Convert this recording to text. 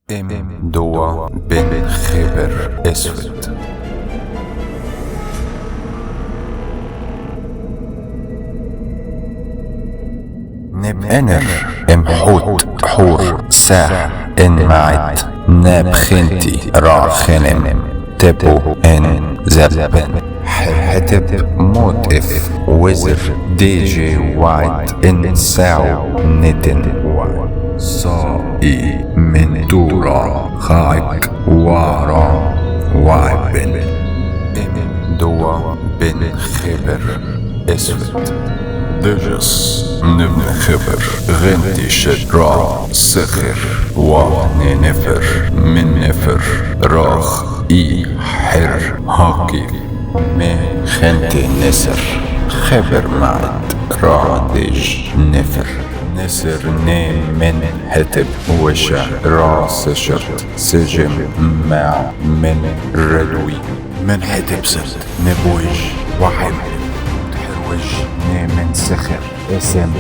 دوا بن خبر اسود. انر حوت حور ساح ان معد ناب خنتي را خنم تبو ان زبن حتب موت اف وزر دي جي وايد ان ساو ندن صائي من دورا خايك وارا وايبن دوا بن خبر اسود. دجس نبن خبر غنتي شدرا سخر واني نفر من نفر راخ اي حر هاكي من خنتي نسر خبر معد رادج نفر نسر نيم من هتب وشع راس شرط سجم مع من ردوي من هتب سد نبوج وحم تحروج من سخر اسم